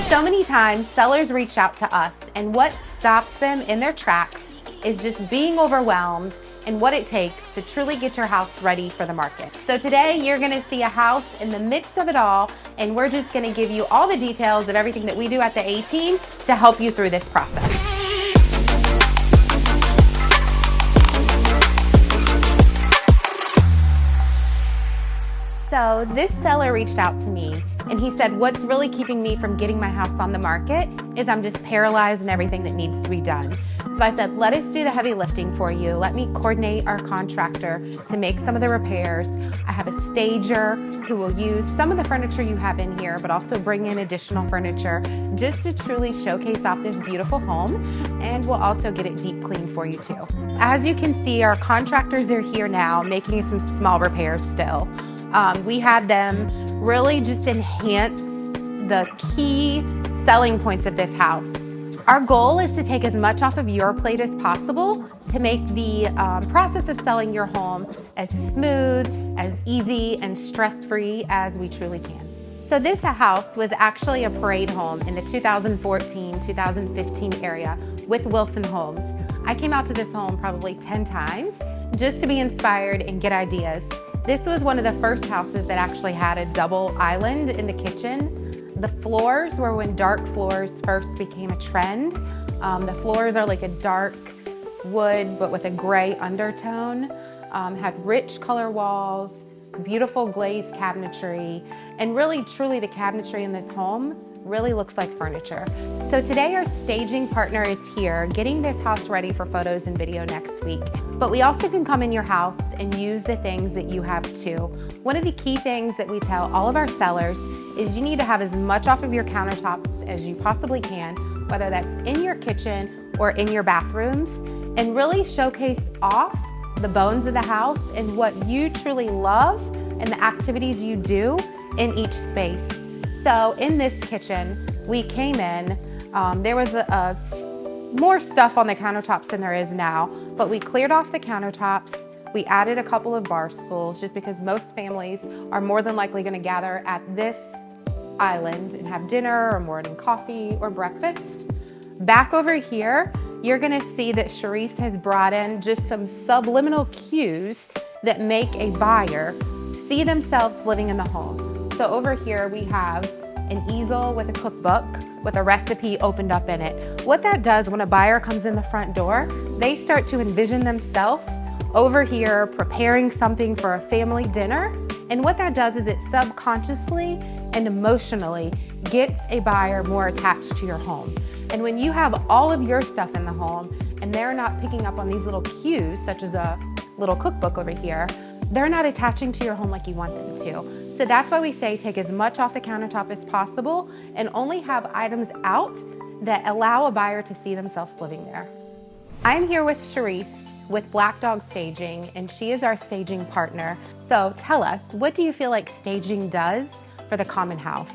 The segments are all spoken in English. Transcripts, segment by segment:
So many times sellers reach out to us, and what stops them in their tracks is just being overwhelmed and what it takes to truly get your house ready for the market. So today you're gonna see a house in the midst of it all, and we're just gonna give you all the details of everything that we do at the A-Team to help you through this process. So this seller reached out to me and he said, what's really keeping me from getting my house on the market is I'm just paralyzed in everything that needs to be done. So I said, let us do the heavy lifting for you. Let me coordinate our contractor to make some of the repairs. I have a stager who will use some of the furniture you have in here, but also bring in additional furniture just to truly showcase off this beautiful home. And we'll also get it deep cleaned for you too. As you can see, our contractors are here now making some small repairs still. We had them really just enhance the key selling points of this house. Our goal is to take as much off of your plate as possible to make the process of selling your home as smooth, as easy, and stress-free as we truly can. So this house was actually a parade home in the 2014-2015 area with Wilson Homes. I came out to this home probably 10 times just to be inspired and get ideas. This was one of the first houses that actually had a double island in the kitchen. The floors were when dark floors first became a trend. The floors are like a dark wood, but with a gray undertone. Had rich color walls, beautiful glazed cabinetry, and really truly the cabinetry in this home really looks like furniture. So today our staging partner is here getting this house ready for photos and video next week. But we also can come in your house and use the things that you have too. One of the key things that we tell all of our sellers is you need to have as much off of your countertops as you possibly can, whether that's in your kitchen or in your bathrooms, and really showcase off the bones of the house and what you truly love and the activities you do in each space. So in this kitchen, we came in, there was more stuff on the countertops than there is now, but we cleared off the countertops. We added a couple of bar stools just because most families are more than likely gonna gather at this island and have dinner or morning coffee or breakfast. Back over here, you're gonna see that Charisse has brought in just some subliminal cues that make a buyer see themselves living in the home. So over here we have an easel with a cookbook with a recipe opened up in it. What that does when a buyer comes in the front door, they start to envision themselves over here preparing something for a family dinner. And what that does is it subconsciously and emotionally gets a buyer more attached to your home. And when you have all of your stuff in the home and they're not picking up on these little cues, such as a little cookbook over here, they're not attaching to your home like you want them to. So that's why we say take as much off the countertop as possible and only have items out that allow a buyer to see themselves living there. I'm here with Charisse with Black Dog Staging, and she is our staging partner. So tell us, what do you feel like staging does for the common house?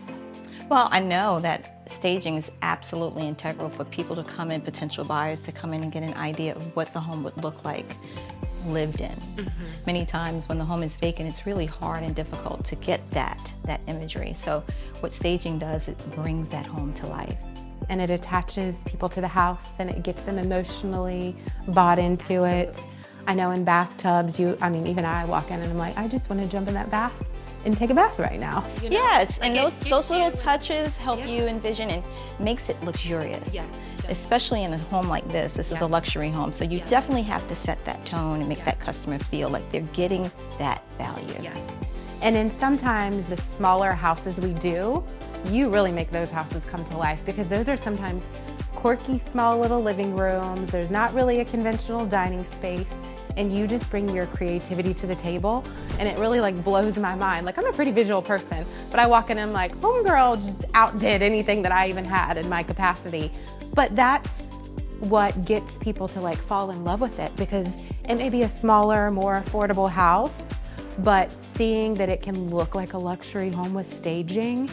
Well, I know that staging is absolutely integral for people to come in, potential buyers to come in and get an idea of what the home would look like lived in. Many times when the home is vacant, it's really hard and difficult to get that imagery. So what staging does, it brings that home to life. And it attaches people to the house and it gets them emotionally bought into it. I know in bathtubs, even I walk in and I'm like, I just want to jump in that bath and take a bath right now. You know? Yes, and those little touches help you envision and makes it luxurious. Yes, especially in a home like this. This is a luxury home, so you definitely have to set that tone and make that customer feel like they're getting that value. Yes. And in sometimes the smaller houses we do, you really make those houses come to life because those are sometimes quirky, small little living rooms. There's not really a conventional dining space. And you just bring your creativity to the table, and it really like blows my mind. Like, I'm a pretty visual person, but I walk in and I'm like, homegirl just outdid anything that I even had in my capacity. But that's what gets people to like fall in love with it, because it may be a smaller, more affordable house, but seeing that it can look like a luxury home with staging,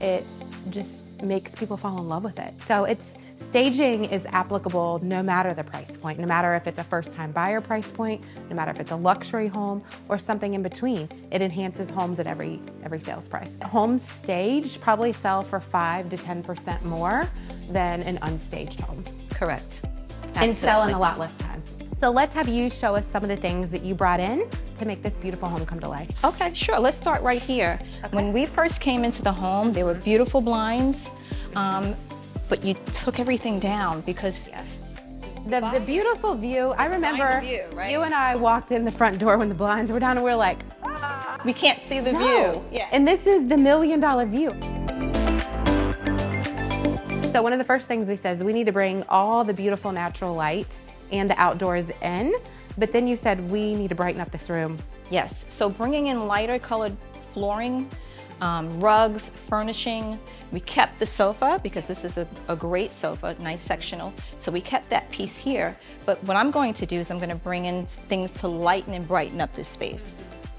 it just makes people fall in love with it. So it's Staging is applicable no matter the price point, no matter if it's a first-time buyer price point, no matter if it's a luxury home or something in between. It enhances homes at every sales price. Homes staged probably sell for 5 to 10% more than an unstaged home. Correct. And sell in a lot less time. So let's have you show us some of the things that you brought in to make this beautiful home come to life. Okay, sure. Let's start right here. Okay. When we first came into the home, there were beautiful blinds, but you took everything down because the beautiful view. I remember you and I walked in the front door when the blinds were down, and we were like, we can't see the view. Yeah. And this is the $1 million view. So one of the first things we said is we need to bring all the beautiful natural light and the outdoors in, but then you said we need to brighten up this room. Yes, so bringing in lighter colored flooring, rugs, furnishing. We kept the sofa because this is a great sofa, nice sectional. So we kept that piece here, but what I'm going to do is I'm going to bring in things to lighten and brighten up this space.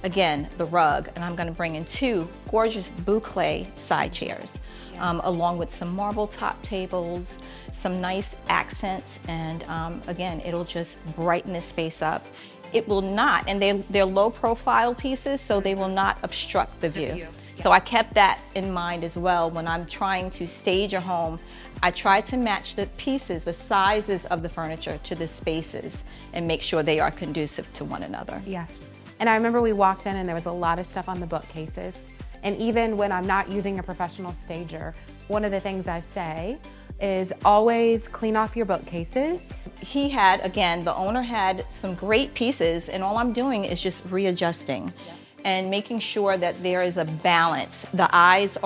Again, the rug, and I'm going to bring in 2 gorgeous boucle side chairs. Along with some marble top tables, some nice accents, and again, it'll just brighten this space up. It will not, and they're low profile pieces, so they will not obstruct the view. So I kept that in mind as well when I'm trying to stage a home. I try to match the pieces, the sizes of the furniture to the spaces and make sure they are conducive to one another. Yes, and I remember we walked in and there was a lot of stuff on the bookcases. And even when I'm not using a professional stager, one of the things I say is always clean off your bookcases. He had, again, the owner had some great pieces, and all I'm doing is just readjusting and making sure that there is a balance. The eyes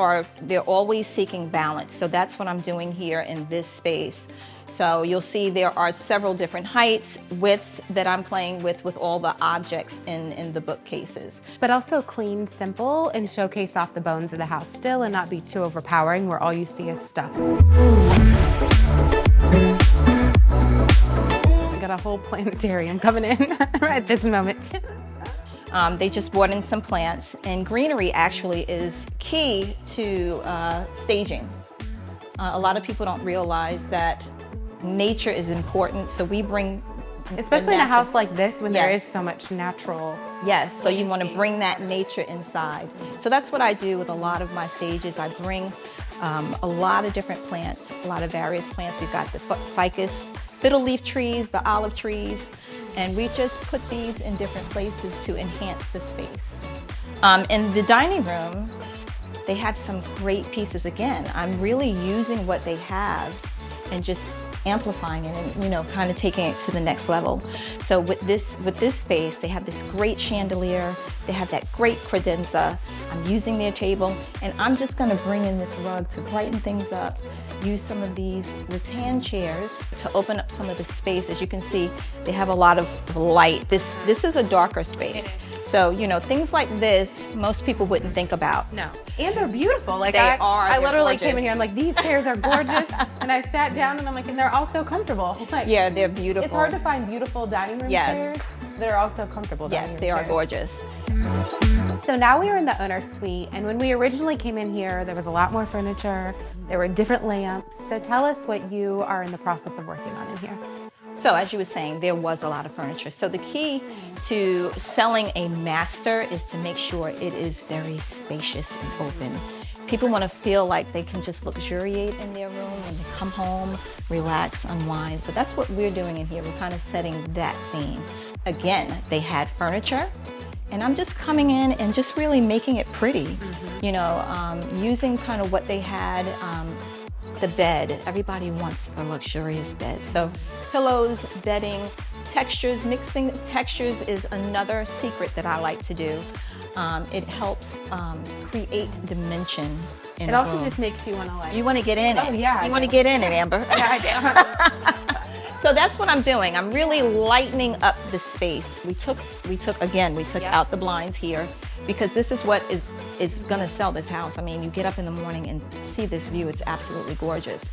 they're always seeking balance. So that's what I'm doing here in this space. So you'll see there are several different heights, widths that I'm playing with all the objects in the bookcases. But also clean, simple, and showcase off the bones of the house still and not be too overpowering where all you see is stuff. I got a whole planetarium coming in right at this moment. They just brought in some plants, and greenery actually is key to staging. A lot of people don't realize that nature is important, so we bring especially in a house like this when there is so much natural. Yes, so you want to bring that nature inside. So that's what I do with a lot of my stages. I bring a lot of different plants, a lot of various plants. We've got the ficus, fiddle leaf trees, the olive trees, and we just put these in different places to enhance the space. In the dining room, they have some great pieces. Again, I'm really using what they have and just amplifying it and, you know, kind of taking it to the next level. So with this space, they have this great chandelier, they have that great credenza. I'm using their table, and I'm just going to bring in this rug to brighten things up. Use some of these rattan chairs to open up some of the space. As you can see, they have a lot of light. This is a darker space. So, you know, things like this, most people wouldn't think about. No. And they're beautiful. Like I literally came in here and I'm like, these chairs are gorgeous. And I sat down and I'm like, and they're also comfortable. Like, yeah, they're beautiful. It's hard to find beautiful dining room chairs that are also comfortable dining room chairs. Yes, they are gorgeous. So now we are in the owner suite, and when we originally came in here, there was a lot more furniture, there were different lamps. So tell us what you are in the process of working on in here. So as you were saying, there was a lot of furniture. So the key to selling a master is to make sure it is very spacious and open. People want to feel like they can just luxuriate in their room when they come home, relax, unwind. So that's what we're doing in here. We're kind of setting that scene. Again, they had furniture, and I'm just coming in and just really making it pretty. You know, using kind of what they had. The bed, everybody wants a luxurious bed. So pillows, bedding, textures, mixing textures is another secret that I like to do. It helps create dimension in a room. It also just makes you want to like... You want to get in it. Oh yeah. You want to get in it, Amber. Yeah, I do. So that's what I'm doing. I'm really lightening up the space. We took out the blinds here because this is what is going to sell this house. I mean, you get up in the morning and see this view. It's absolutely gorgeous.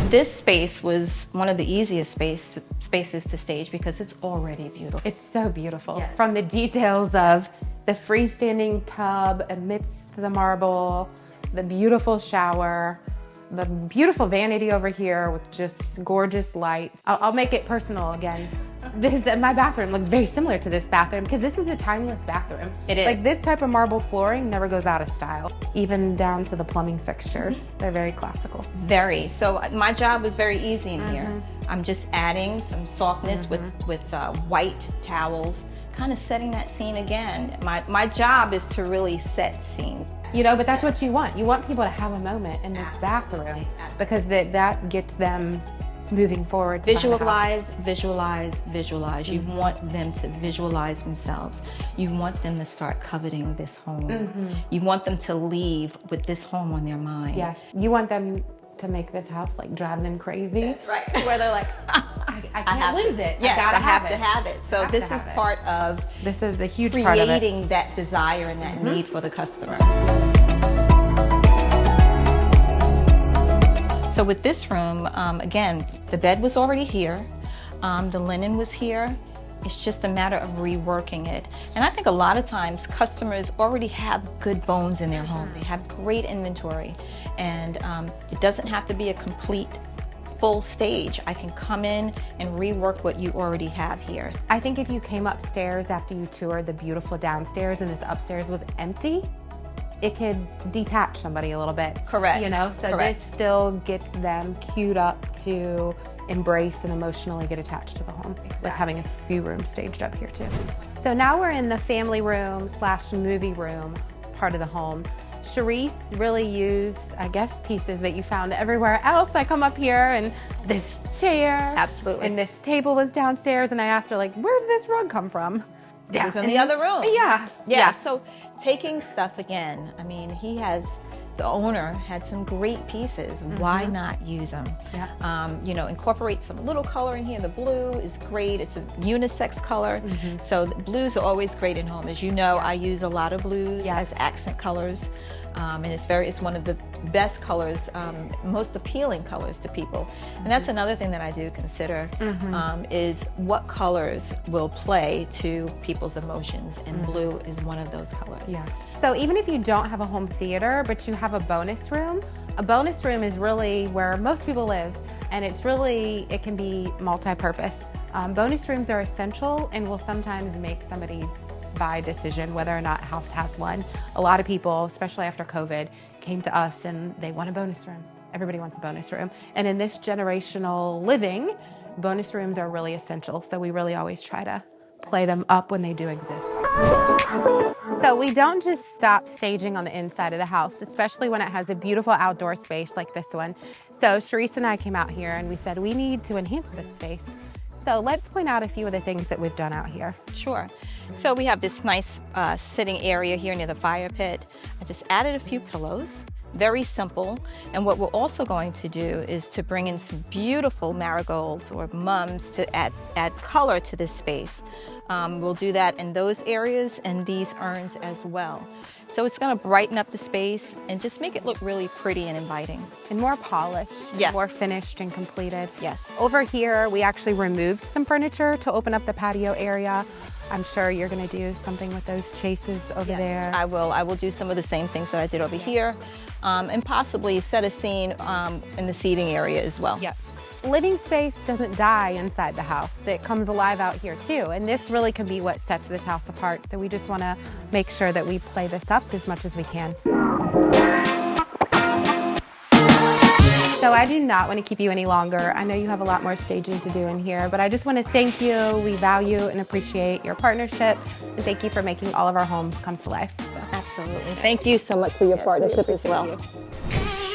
This space was one of the easiest spaces to stage because it's already beautiful. It's so beautiful. Yes. From the details of the freestanding tub amidst the marble, the beautiful shower, the beautiful vanity over here with just gorgeous lights. I'll make it personal again. My bathroom looks very similar to this bathroom because this is a timeless bathroom. It is. Like this type of marble flooring never goes out of style, even down to the plumbing fixtures. They're very classical. Very. So my job was very easy in here. I'm just adding some softness with white towels, kind of setting that scene again. My job is to really set scenes. You know, but that's what you want. You want people to have a moment in this bathroom because that gets them moving forward. Visualize, visualize, visualize. You want them to visualize themselves. You want them to start coveting this home. You want them to leave with this home on their mind. Yes. You want them to make this house like drive them crazy. That's right. Where they're like, I can't lose it. Yes, I have to have it. So this is part of this is a huge part of it. Creating that desire and that need for the customer. So with this room, again, the bed was already here. The linen was here. It's just a matter of reworking it. And I think a lot of times customers already have good bones in their home. They have great inventory. And it doesn't have to be a complete full stage. I can come in and rework what you already have here. I think if you came upstairs after you toured the beautiful downstairs and this upstairs was empty, it could detach somebody a little bit. Correct. You know, so Correct. This still gets them queued up to embrace and emotionally get attached to the home. Exactly. With having a few rooms staged up here too. So now we're in the family room / movie room part of the home. Charisse really used, I guess, pieces that you found everywhere else. I come up here and this chair. Absolutely. And this table was downstairs and I asked her like, where's this rug come from? It was in the other room. Yeah. So taking stuff again, I mean, the owner had some great pieces. Why not use them? Yeah. You know, incorporate some little color in here. The blue is great. It's a unisex color. So the blues are always great in home. As you know, I use a lot of blues as accent colors. And it's one of the best colors, most appealing colors to people. And that's another thing that I do consider is what colors will play to people's emotions, and blue is one of those colors. Yeah. So even if you don't have a home theater, but you have a bonus room is really where most people live, and it can be multi-purpose. Bonus rooms are essential and will sometimes make somebody's buy decision whether or not a house has one. A lot of people, especially after COVID, came to us and they want a bonus room. Everybody wants a bonus room. And in this generational living, bonus rooms are really essential. So we really always try to play them up when they do exist. So we don't just stop staging on the inside of the house, especially when it has a beautiful outdoor space like this one. So Charisse and I came out here and we said we need to enhance this space. So let's point out a few of the things that we've done out here. Sure. So we have this nice sitting area here near the fire pit. I just added a few pillows, very simple. And what we're also going to do is to bring in some beautiful marigolds or mums to add color to this space. We'll do that in those areas and these urns as well. So it's going to brighten up the space and just make it look really pretty and inviting. And more polished, Yes. more finished and completed. Yes. Over here, we actually removed some furniture to open up the patio area. I'm sure you're going to do something with those chases over there. I will do some of the same things that I did over here, and possibly set a scene in the seating area as well. Yep. Living space doesn't die inside the house. It comes alive out here too. And this really can be what sets this house apart. So we just want to make sure that we play this up as much as we can. So I do not want to keep you any longer. I know you have a lot more staging to do in here, but I just want to thank you. We value and appreciate your partnership. And thank you for making all of our homes come to life. Absolutely. Thank you so much for your partnership as well.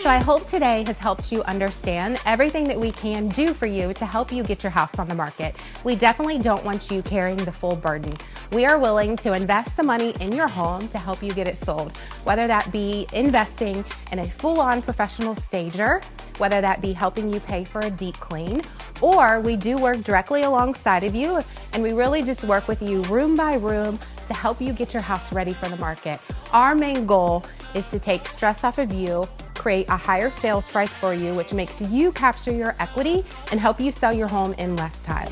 So I hope today has helped you understand everything that we can do for you to help you get your house on the market. We definitely don't want you carrying the full burden. We are willing to invest the money in your home to help you get it sold, whether that be investing in a full-on professional stager, whether that be helping you pay for a deep clean, or we do work directly alongside of you and we really just work with you room by room to help you get your house ready for the market. Our main goal is to take stress off of you, create a higher sales price for you, which makes you capture your equity and help you sell your home in less time.